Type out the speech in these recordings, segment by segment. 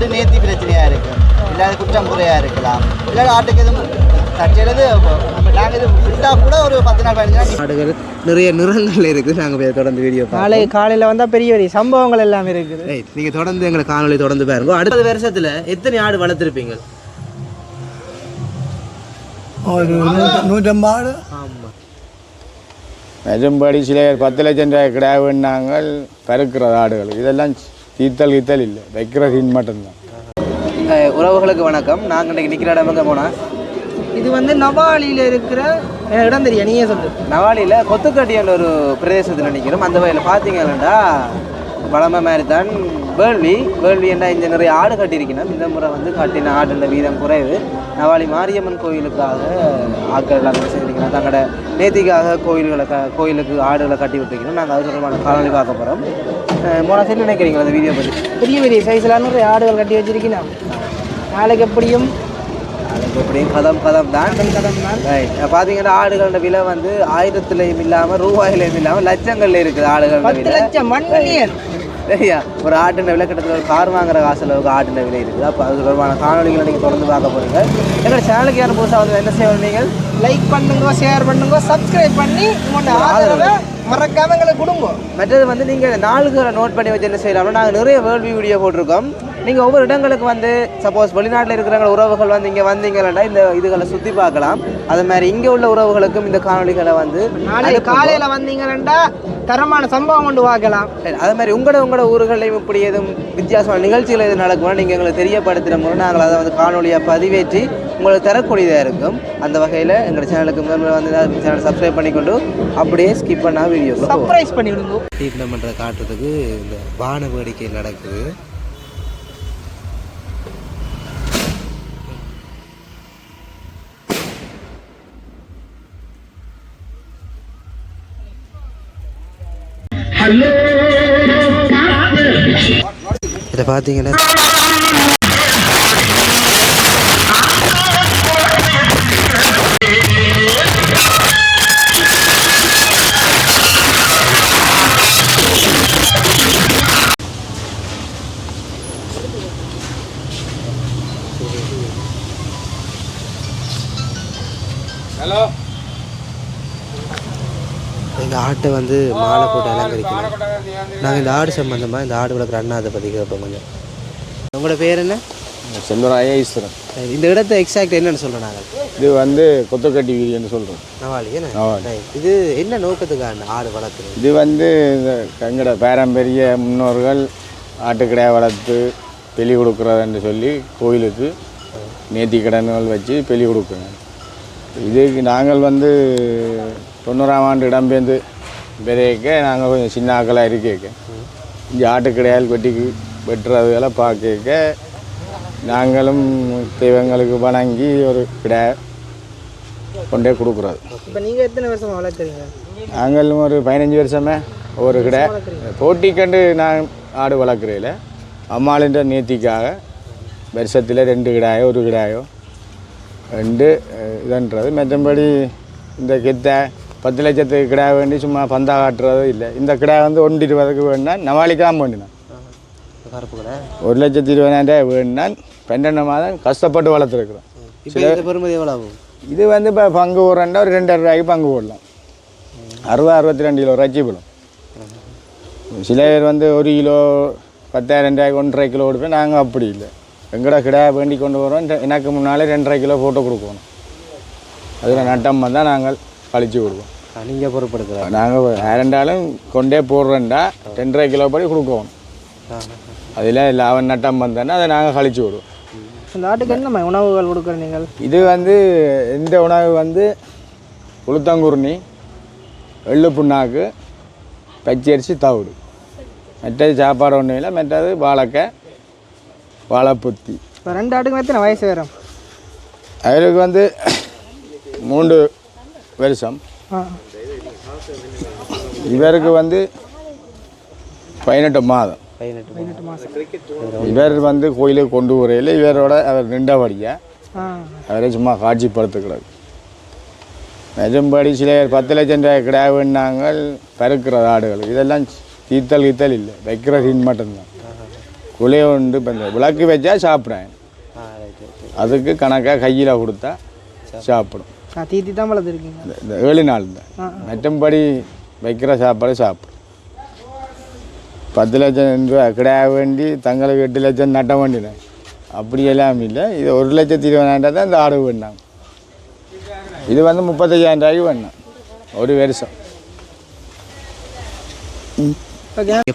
வந்து நேர்த்தி பிரச்சனையாக இருக்குது, இல்லாத குற்றம் குறையாக இருக்கலாம், இல்லாத ஆட்டுக்கு எதுவும் தச்சது நாங்கள் இது விட்டால் கூட ஒரு 10 நாள் 15 நாள் ஆடுகள் நிறைய நிறங்கள் இருக்குது. நாங்கள் தொடர்ந்து வீடியோ காலையில் வந்தால் பெரிய பெரிய சம்பவங்கள் எல்லாம் இருக்குது. நீங்கள் தொடர்ந்து எங்களை காணொலி தொடர்ந்து பாருங்க. அடுத்த வருஷத்தில் எத்தனை ஆடு வளர்த்துருப்பீங்க? ஒரு 150 ஆடு. ஆமாம். மெஜம்படி சில 10 லட்சம் ரூபாய் கிடாவுன்னாங்க பருக்கிற ஆடுகள். இதெல்லாம் தீத்தல் இல்லை, வைக்கிற தீன் மட்டும்தான். உறவுகளுக்கு வணக்கம். நாங்கள் இன்றைக்கி நிற்கிற இடம் எங்கே போனால் இது வந்து நவாலியில் இருக்கிற இடம் தெரியும், நீயே சொல்லு. நவாலியில் கொத்துக்கட்டியான ஒரு பிரதேசத்தில் நிற்கிறோம். அந்த வகையில் பார்த்தீங்கன்னா பழமை மாதிரி தான் வேள்வி என்ன இங்கே நிறைய ஆடு கட்டியிருக்கணும். இந்த முறை வந்து கட்டின ஆடுல வீதம் குறைவு. நவாலி மாரியம்மன் கோயிலுக்காக ஆட்கள் எல்லாம் செஞ்சுருக்கணும். தங்களோட நேர்த்திக்காக கோயிலுக்கு ஆடுகளை கட்டி விட்டுருக்கணும். நாங்கள் அது தொடர்பான காணொலி பார்க்க போகிறோம். மோனா சரி நினைக்கிறீங்களா அந்த வீடியோ பற்றி? பெரிய பெரிய சைஸ்லாம் நிறைய ஆடுகள் கட்டி வச்சிருக்கணும். நாளைக்கு எப்படியும் கதம் தான் ரைட். பார்த்தீங்கன்னா ஆடுகளோட விலை வந்து 1000லையும் இல்லாமல் ரூபாயிலையும் இல்லாமல் லட்சங்கள்ல இருக்குது. ஆடுகள் 10 லட்சம் மண்ணியன் சரியா? ஒரு ஆட்டுன விலை கிட்டத்தட்ட ஒரு கார் வாங்குற காசு அளவுக்கு ஆட்டுன விலை இருக்குது. அப்போ அது தொடர்பான காணொலிகளை நீங்கள் தொடர்ந்து பார்க்க போகிறீங்க. எங்களோட சேனலுக்கு யாரும் புதுசாக வந்து என்ன செய்யணும்? நீங்கள் லைக் பண்ணுங்க, ஷேர் பண்ணுங்க, சப்ஸ்கிரைப் பண்ணி உங்களோட ஆதரவை மறக்காம எங்களுக்கு கொடுங்க. மற்றது வந்து நீங்கள் நாளுக்கு நோட் பண்ணி வச்சு என்ன செய்யலாம்னா, நாங்கள் நிறைய வேர்ல்டு வீடியோ போட்டிருக்கோம். நீங்கள் ஒவ்வொரு இடங்களுக்கு வந்து சப்போஸ் வெளிநாட்டில் இருக்கிறவங்க உறவுகள் வந்து இங்கே வந்தீங்கன்னா இந்த இதுகளை சுற்றி பார்க்கலாம். அது மாதிரி இங்கே உள்ள உறவுகளுக்கும் இந்த காணொலிகளை வந்து நாளைக்கு காலையில் வந்தீங்கன்னா தரமான சம்பவம் கொண்டு பார்க்கலாம். அது மாதிரி உங்களோட ஊர்களையும் இப்படி எதுவும் வித்தியாசமான நிகழ்ச்சிகள் எதுவும் நடக்கும்னா நீங்கள் எங்களுக்கு தெரியப்படுத்துகிற மூலம் நாங்கள் அதை வந்து காணொலியாக பதிவேற்றி உங்களுக்கு தரக்கூடியதாக இருக்கும். அந்த வகையில் எங்களோட சேனலுக்கு முதல்ல வந்து சேனல் சப்ஸ்கிரைப் பண்ணிக்கொண்டு அப்படியே ஸ்கிப் பண்ணால் வீடியோ சர்ப்ரைஸ் பண்ணிவிடுங்க. ட்ரீட்மெண்ட் பண்ணுற காட்டுறதுக்கு இந்த வான வேடிக்கை நடக்குது. இதை பார்த்தீங்கன்னா ஹலோ, எங்கள் ஆட்டை வந்து மாலை போட்டு அலங்கரிக்கணும். நாங்கள் இந்த ஆடு சம்பந்தமாக இந்த ஆடு வளர்க்குற அண்ணா அதை பற்றி கேட்போம் கொஞ்சம். உங்களோட பேர் என்ன? செல்வராய ஈஸ்வரன். இந்த இடத்த எக்ஸாக்ட் என்னென்னு சொல்கிறோம் நாங்கள்? இது வந்து கொத்தக்கட்டி வீதின்னு சொல்கிறோம். நவாலி என்ன? இது என்ன நோக்கத்துக்கான ஆடு வளர்க்குறது? இது வந்து எங்களோட பாரம்பரிய முன்னோர்கள் ஆட்டுக்கடையை வளர்த்து பெலி கொடுக்குறதுன்னு சொல்லி கோயிலுக்கு நேர்த்தி கடன்கள் வச்சு பெலி கொடுக்குறோம். இதுக்கு நாங்கள் வந்து 90ஆம் ஆண்டு இடம்பெயர்ந்து விதைக்க நாங்கள் கொஞ்சம் சின்ன ஆக்களாக இருக்கேக்க இங்கே ஆட்டுக்கடையால் வெட்டுறதுகளை பார்க்க நாங்களும் தெய்வங்களுக்கு வணங்கி ஒரு கிடை கொண்டே கொடுக்குறது. இப்போ நீங்கள் எத்தனை வருஷமாக வளர்க்குறீங்க? நாங்கள் ஒரு 15 வருஷமே ஒரு கிடை போட்டிக்கண்டு நான் ஆடு வளர்க்குறதில்ல. அம்மாளின்ற நேர்த்திக்காக வருஷத்தில் 2 கிடாயோ 1 கிடாயோ 2 இதுன்றது. மற்றபடி இந்த கெத்தை 10 லட்சத்துக்கு கிடா வேண்டி சும்மா பந்தா காட்டுறது இல்லை. இந்த கிடா வந்து 120க்கு வேணுனா நவாலிக்கு தான் வேண்டினான். 1,20,000 வேணுனா 12 மாதம் கஷ்டப்பட்டு வளர்த்துருக்குறோம். இது வந்து இப்போ பங்கு போடுறா ஒரு 2,500 ரூபாய்க்கு பங்கு போடலாம். 60-62 கிலோ இறைச்சி போடும். சில பேர் வந்து 1 கிலோ 10,000 ரூபாய்க்கு 1,5 கிலோ கொடுப்பேன். நாங்கள் அப்படி இல்லை. எங்கட கிடா வேண்டி கொண்டு வரோம். எனக்கு முன்னாலே 2,5 கிலோ போட்டு கொடுக்கணும். அதில் நட்டம் வந்தால் நாங்கள் கழிச்சு கொடுப்போம். நீங்கள் பொறுப்படுத்துகிறோம். நாங்கள் யாரெண்டாலும் கொண்டே போடுறோண்டா 2,5 கிலோ படி கொடுக்கணும். அதில் லாபம் நட்டம் வந்தோன்னா அதை நாங்கள் கழிச்சு விடுவோம். இந்த ஆட்டுக்கு என்ன உணவுகள் கொடுக்குற நீங்கள்? இது வந்து இந்த உணவு வந்து உளுத்தங்குருணி, எள்ளு புண்ணாக்கு, பச்சரிசி, தவிடு. மற்றது சாப்பாடு ஒன்றும் இல்லை. மற்றது வாழைக்காய், வாழைப்புத்தி. இப்போ 2 ஆட்டுக்கு எத்தனை வயசு வரும்? அவருக்கு வந்து 3 வருஷம். இவருக்கு வந்து 18 மாதம். இவர் வந்து கோயிலுக்கு கொண்டு வரையில் இவரோட அவர் நின்றபடியா அவரை சும்மா காட்சிப்படுத்துக்கிறார். மெஜம்படி சில 10 லட்சம் ரூபாய் கிடாவுன்னாங்க பருக்கிற ஆடுகள். இதெல்லாம் தீத்தல் இல்லை, வைக்கிற தீன் மட்டும்தான். குலையை உண்டு இப்போ இந்த விளக்கு வச்சா சாப்பிட்றேன். அதுக்கு கணக்காக கையில் கொடுத்தா சாப்பிடும். தீத்தி தான் வளர்த்துருக்கீங்க. இந்த 7 நாள் தான் மற்றபடி வைக்கிற சாப்பாடு சாப்பிடும். 10 லட்சம் ரூபா கிடையா வேண்டி தங்களுக்கு 8 லட்சம் நட்ட வேண்டினேன். அப்படியெல்லாம் இல்லை. இது 1,20,000 தான் இந்த ஆடு வேணாம். இது வந்து 35,000 ரூபாய்க்கு வேணாம் ஒரு வருஷம்.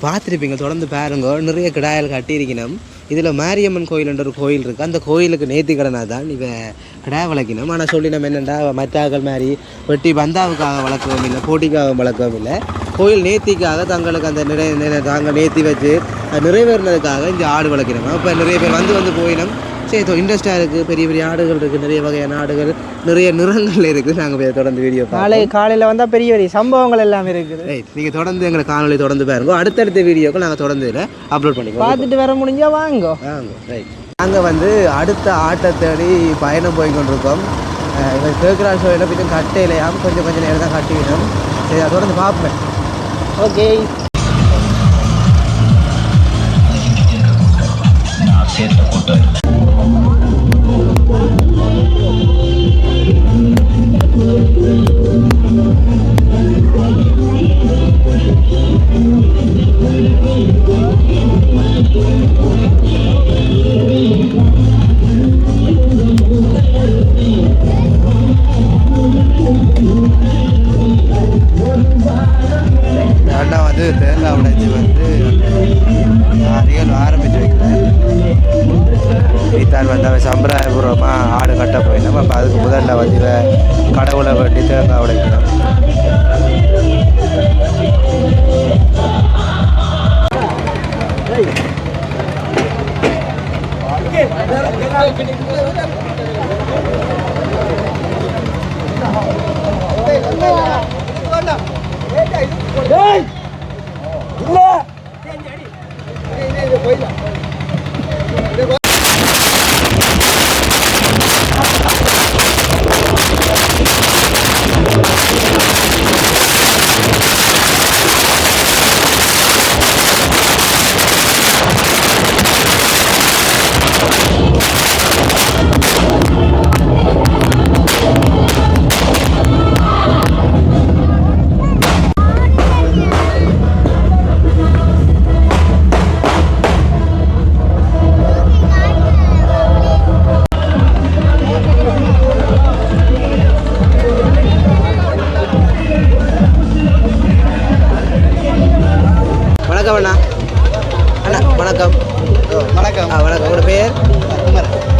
பார்த்துருப்பீங்க, தொடர்ந்து பாருங்க. நிறைய கிடாயல் கட்டியிருக்கணும். இதில் மாரியம்மன் கோயில்ன்ற ஒரு கோயில் இருக்குது. அந்த கோயிலுக்கு நேர்த்திக்கடனாக தான் இவன் கிடாய் வளர்க்கணும். ஆனால் சொல்லி நம்ம என்னென்னா மற்றாக்கள் மாதிரி வெட்டி பந்தாவுக்காக வளர்க்கவும் இல்லை, போட்டிக்காக வளர்க்கவும் இல்லை. கோயில் நேர்த்திக்காக தங்களுக்கு அந்த தாங்கள் நேர்த்தி வச்சு நிறைவேறினதுக்காக இந்த ஆடு வளர்க்கணும். அப்போ நிறைய பேர் வந்து போயினோம். சரி, இன்ட்ரெஸ்டாக இருக்குது. பெரிய பெரிய ஆடுகள் இருக்குது, நிறைய வகையான ஆடுகள், நிறைய நிறங்கள் இருக்குது. நாங்கள் போய் தொடர்ந்து வீடியோ காலையில் வந்தால் பெரிய பெரிய சம்பவங்கள் எல்லாமே இருக்குது. ரைட், நீங்கள் தொடர்ந்து எங்களை காணொலி தொடர்ந்து பாருங்க. அடுத்தடுத்த வீடியோக்கள் நாங்கள் தொடர்ந்து இதில் அப்லோட் பண்ணிக்கலாம். பார்த்துட்டு வர முடிஞ்சால் வாங்க. ரைட், நாங்கள் வந்து அடுத்த ஆட்டை தேடி பயணம் போய் கொண்டிருக்கோம். இவர் கேட்குறாள் ஷோயில் போய்ட்டு கட்டையிலையாம் கொஞ்சம் நேரம் தான் கட்டிக்கணும். சரி, அதை தொடர்ந்து பார்ப்பேன். ஓகே. அண்ணா வந்து தேங்காய் உடைச்சி வந்து ரியல் ஆரம்பித்து வைக்கிறேன். வீட்டார் வந்து அவன் சம்பிரதாயபூர்வமாக ஆடு கட்ட போயிடணும். அப்போ அதுக்கு முதல்ல வந்து கடவுளை வெட்டி தேங்காய் உடைக்கணும். வணக்கம். வணக்கம். உங்களோட பேர்?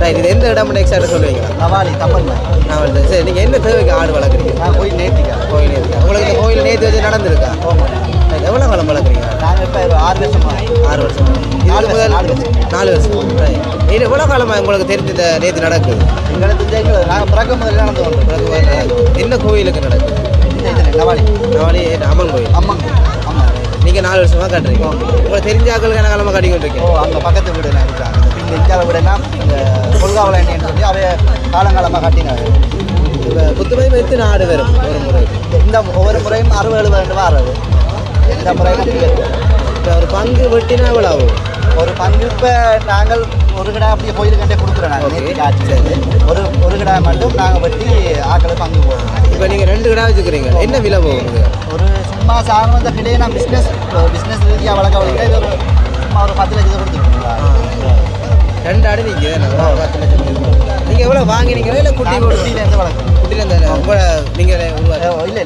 ரைட், இது எந்த இடம் எக்ஸாக்டாக சொல்லுவீங்க? நவாலி தமிழ்நாடு. நான் சரி, நீங்கள் என்ன தேவைக்கு ஆடு வளர்க்குறீங்க? கோயில் நேர்த்திக்கா. கோயில் நேர்த்திக்கா. உங்களுக்கு இந்த கோயில் நேர்த்தி வச்சு நடந்திருக்கா? எவ்வளோ காலம் வளர்க்குறீங்க? நாங்கள் இப்போ 6 வருஷமா. 6 வருஷம். 4 வருஷம். ரைட், இது எவ்வளோ காலமாக உங்களுக்கு தெரிஞ்ச இந்த நேர்த்தி நடக்குது? எங்களுக்கு தெரிஞ்சு நாங்கள் பிறக்க முதல்ல நடந்து வந்தோம். என்ன கோயிலுக்கு நடக்குது? நவாலி. நவாலி அம்மன் கோயில். அம்மன். நீங்கள் 4 வருஷமாக கட்டுறீங்க. உங்களுக்கு தெரிஞ்ச ஆக்களுக்கு என்ன காலமாக கட்டிக்கிட்டு இருக்கீங்க? அங்கே பக்கத்து வீடு இருக்காங்க. இந்த இந்தியாவில் வீடுனா இந்த கொள்காவலை எண்ணெய்னு சொல்லி அவைய காலங்காலமாக கட்டினாங்க. இப்போ குத்துமதிப்பு எத்தனை ஆடு வரும் ஒரு முறை? இந்த ஒவ்வொரு முறையும் 60-70 ஆறுது. இந்த முறையும் இப்போ ஒரு பங்கு வெட்டினா எவ்வளோ ஆகும்? ஒரு பங்கு இப்போ நாங்கள் ஒரு கிடா அப்படியே கோயிலுக்கண்டே கொடுக்குறோம். நாங்கள் நேற்று ஆட்சி ஒரு கிடா மட்டும் நாங்கள் வெட்டி ஆக்களை பங்கு போடுறோம். இப்போ நீங்கள் 2 கிடா வச்சுக்கிறீங்க, என்ன விலை போகுது? ஒரு சும்மா சாதாரண இந்த கிடையே நான் பிஸ்னஸ் ரீதியாக வளர்க்க இது ஒரு சும்மா ஒரு 10 லட்சத்தை கொடுத்துருக்கோம். 2 ஆடு நீங்கள் 10 லட்சம். நீங்கள் எவ்வளோ வாங்கினீங்களா இல்லை குட்டி குட்டியிலேருந்து வளர்க்குறோம்? குட்டிலேருந்து உங்களை நீங்கள் இல்லை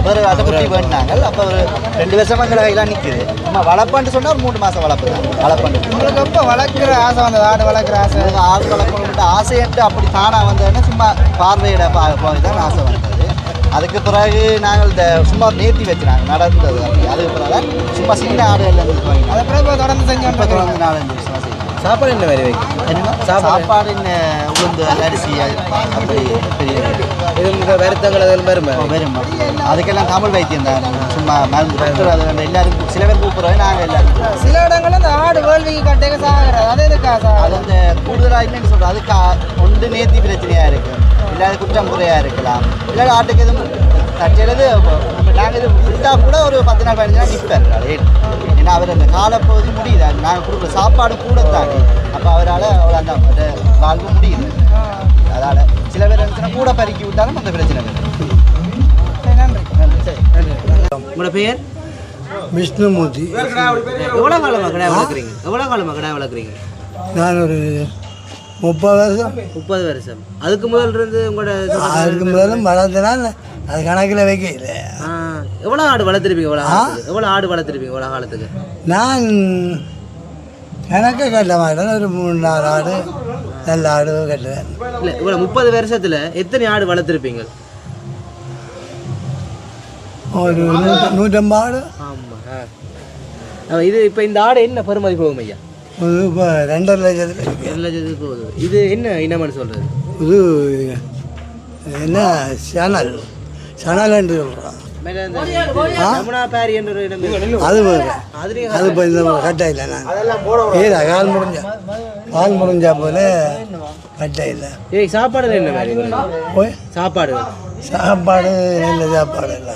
வேறு ஆட்டை குட்டி வேண்டாங்க. அப்போ ஒரு 2 வருஷமாக எங்களை கையெல்லாம் நிற்கிது. நம்ம வளர்ப்பான்னு சொன்னால் ஒரு 3 மாதம் வளர்ப்பு தான். வளர்ப்பாண்டு உங்களுக்கு எப்போ வளர்க்குற ஆசை வந்தது? ஆடு வளர்க்குற ஆசை? ஆடு வளர்க்கணுன்ட்டு ஆசைன்ட்டு அப்படி தானாக வந்ததுன்னா சும்மா பார்வையிட போய் தான் ஆசை வந்தது. அதுக்கு பிறகு நாங்கள் இந்த சும்மா நேர்த்தி வச்சுனாங்க நடந்தது. அப்படி அதுக்கு பிறகு சும்மா சின்ன ஆடுகள் இருந்து அதை பிறகு தொடர்ந்து செஞ்சோம். இப்போ தொடர்ந்து 4-5 வருஷமாக செய்யும். சாப்பாடு என்ன மாதிரி வைக்கும்? என்ன சாப்பாடு? உளுந்து அரிசி அப்படி பெரிய இது வருத்தங்கள் அதில் வருமா? வரும். அதுக்கெல்லாம் தமிழ் வைத்தியம் தான். சும்மா மருந்து அது எல்லாருக்கும் சில பேர் கூப்பிட்றோம். நாங்கள் எல்லாரும் சில இடங்களில் இந்த ஆடு வேள்விக்கு கட்டேங்க சாகிறது. அது எதுக்கா சார்? அது அந்த கூடுதலாக என்னன்னு சொல்கிறோம். அதுக்கு ஒன்று நேர்த்தி பிரச்சனையாக இருக்குது, இல்லாத குற்றம் குறையாக இருக்கலாம், இல்லாத ஆட்டுக்கு எதுவும் தற்செயலது நம்ம நாங்கள் இது விட்டா கூட ஒரு 10 நாள் 15 நாள் நிற்பார் ஏன்னா அவர் அந்த காலப்பகுதி முடியுது நாங்கள் கொடுக்குற சாப்பாடு கூட தாண்டி அப்போ அவரால் அவ்வளோ அந்த வாழ்வு முடியுது அதால் சில பேர் இருந்துச்சுன்னா கூட பறிக்கி விட்டாலும் அந்த பிரச்சனை வரும். நன்றி. சரி நன்றி. உங்களோட பேர் விஷ்ணுமூர்த்தி. எவ்வளோ காலமாக கடை வளர்க்குறீங்க? எவ்வளோ காலமாக கடை வளர்க்குறீங்க? நான் ஒரு 30 வருஷம். 30 வருஷம். அதுக்கு முதல்ல இருந்து உங்களோட அதுக்கு முதல்ல வளர்த்தனால் அது கணக்கில் வைக்கல. எவ்வளோ ஆடு வளர்த்துருப்பீங்க? எவ்வளோ ஆடு வளர்த்துருப்பீங்க எவ்வளோ காலத்துக்கு? நான் கணக்கை கட்ட மாட்டேன். ஒரு 3-4 ஆடு நல்ல ஆடு கட்டுவேன். இல்லை இவ்வளோ 30 வருஷத்தில் எத்தனை ஆடு வளர்த்துருப்பீங்க? ஒரு 150 ஆடு. ஆமாம். இது இப்போ இந்த ஆடு என்ன பெருமதி போகும் ஐயா? இப்போ 2.5 லட்சத்தில் 2 லட்சத்துக்கு போகுது. இது என்ன இனம்னு சொல்கிறது? இது என்ன சணல் சொல்கிறான். யமுனா பேரி என்ற ஒரு இடம் இருக்கு. அது வேறு. அதுலேயும் அது இப்போ இந்த கட்டை இல்லை. நான் ஏதா கால் முடிஞ்சா போல கட்டை இல்லை. ஏய் சாப்பாடு என்ன மாதிரி போய் சாப்பாடு சாப்பாடு நல்ல சாப்பாடு இல்லை.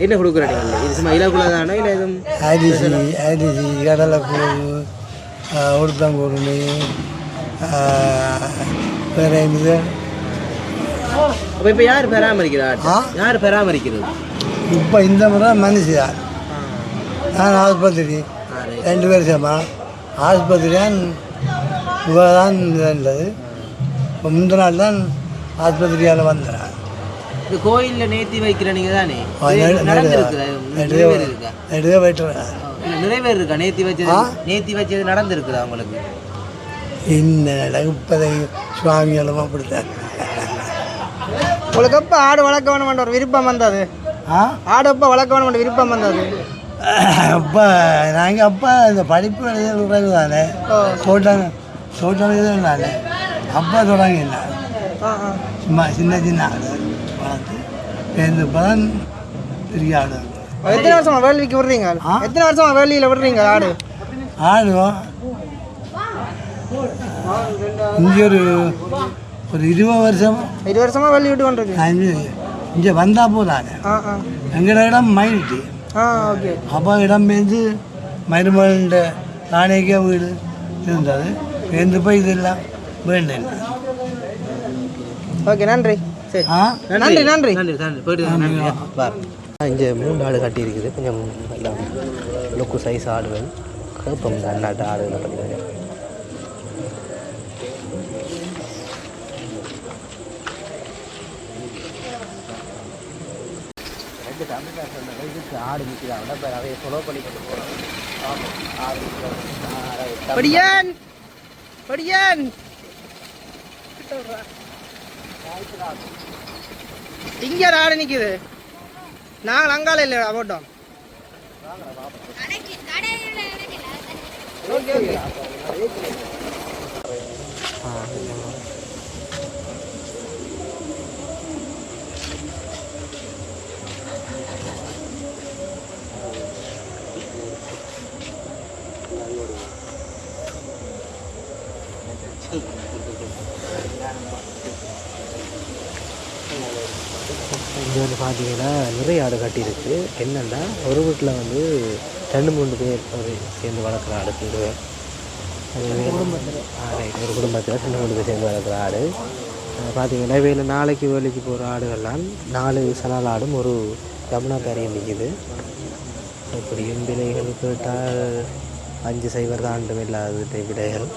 என்ன கொடுக்குறீங்க? இது சும்மா இலக்குள்ள தானே இல்லை எதுவும்? அரிசி கடலைக்கூழ் உளுத்தங்குருணி வேறு இது. அப்போ இப்போ யார் பராமரிக்கிறார்? யார் பராமரிக்கிறது? இப்போ இந்த முறை மனுஷன். நான் ஆஸ்பத்திரி 2 வருஷமா ஆஸ்பத்திரியான் தான் இருந்தது. இப்போ முந்தின நாள் தான் ஆஸ்பத்திரியால் வந்துடுறேன். இந்த கோயிலில் நேர்த்தி வைக்கிற நீங்கள் தானே நடுவே போய்ட்டுறேன். நிறைவேறு இருக்கா? நேர்த்தி வச்சது நடந்திருக்குதா உங்களுக்கு? என்ன இப்போதை சுவாமிகளும் அப்படித்தான். உங்களுக்கு எப்போ ஆடு வளர்க்க வேணுமென்ற ஒரு விருப்பம் வந்தது? ஆடு எப்போ வளர்க்க வேணுமென்ற விருப்பம் வந்தது? அப்போ நாங்கள் அப்போ இந்த படிப்பு எழுதுறது தானே தோட்டம் தானே அப்போ தொடங்கினேன். சும்மா சின்ன ஆடு வளர்த்து சேர்ந்து பலன் பெரிய ஆடு. எத்தனை வருஷமா வேள்விக்கு விடுறீங்க? எத்தனை வருஷமா வேள்வியில் விடுறீங்க ஆடு? ஆடுவோம் இங்கே ஒரு 20 வருஷம். 20 வருஷமா வேள்வி விட்டு கொண்டிருக்கு. இங்கே வந்தால் போதாங்க. எங்களோட இடம் மைனிட்டி. ஓகே. அப்போ இடம் பேருந்து மருமகண்ட தானேக்கே வீடு இருந்தது. பேருந்து போய் இதெல்லாம் வேண்டேன். ஓகே நன்றி. சரி நன்றி நன்றி நன்றி நன்றி போயிட்டு. இங்கே 3 ஆடு கட்டி இருக்குது. கொஞ்சம் லுக்கு சைஸ் ஆடுகள் கேட்போம். இந்த அண்ணாட்டு ஆடுகளை பற்றி ஆடு நிற்கிறாங்க. இப்போ நிறைய ஃபாலோ பண்ணிக்கிட்டு போகிறோம். படியான் படியான் இங்கே ஆடு நிற்குது. நாங்கள் அங்கால இல்லை போட்டோம். Okay okay. இங்கே வந்து பார்த்தீங்கன்னா நிறைய ஆடு கட்டியிருக்கு. என்னென்னா ஒரு வீட்டில் வந்து 2-3 பேர் சேர்ந்து வளர்க்குற ஆடு தீருவேன். ஒரு குடும்பத்தில் 2-3 பேர் சேர்ந்து வளர்க்குற ஆடு பார்த்தீங்கன்னா இவையில் நாளைக்கு வேலைக்கு போகிற ஆடுகள்லாம் 4 சனால் ஆடும் ஒரு யமுனா பேரியும் நிற்கிது. இப்படியும் விலைகள் கேட்டால் 5 சைவர் தான் ஆண்டும் இல்லாத விலைகள்.